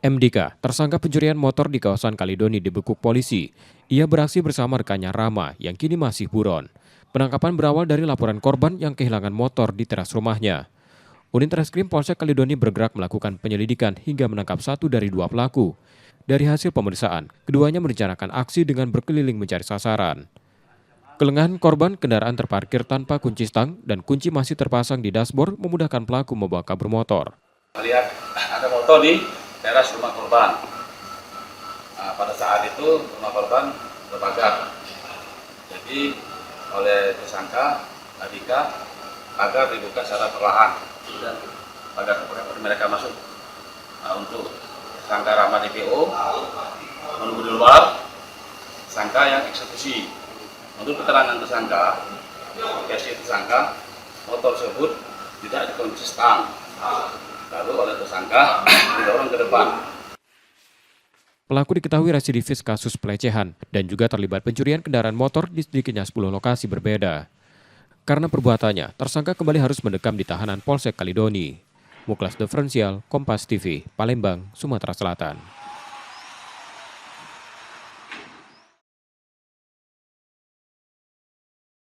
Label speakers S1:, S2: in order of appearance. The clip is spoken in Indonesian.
S1: MDK, tersangka pencurian motor di kawasan Kaledoni dibekuk polisi. Ia beraksi bersama rekannya Rama yang kini masih buron. Penangkapan berawal dari laporan korban yang kehilangan motor di teras rumahnya. Unit Reskrim Polsek Kaledoni bergerak melakukan penyelidikan hingga menangkap satu dari dua pelaku. Dari hasil pemeriksaan, keduanya merencanakan aksi dengan berkeliling mencari sasaran. Kelengahan korban, kendaraan terparkir tanpa kunci stang dan kunci masih terpasang di dashboard memudahkan pelaku membawa kabur motor.
S2: Melihat ada motor di teras rumah korban. Nah, pada saat itu rumah korban terbakar. Jadi oleh tersangka Adika agar dibuka secara perlahan dan agar mereka masuk. Nah, untuk tersangka Rama DPO menunggu di luar, tersangka yang eksekusi. Untuk keterangan tersangka, versi tersangka, motor tersebut tidak dikunci stang. Lalu oleh tersangka didorong ke depan.
S1: Pelaku diketahui residivis kasus pelecehan dan juga terlibat pencurian kendaraan motor di sedikitnya 10 lokasi berbeda. Karena perbuatannya, tersangka kembali harus mendekam di tahanan Polsek Kaledoni. Muklas Diferensial, Kompas TV, Palembang, Sumatera Selatan.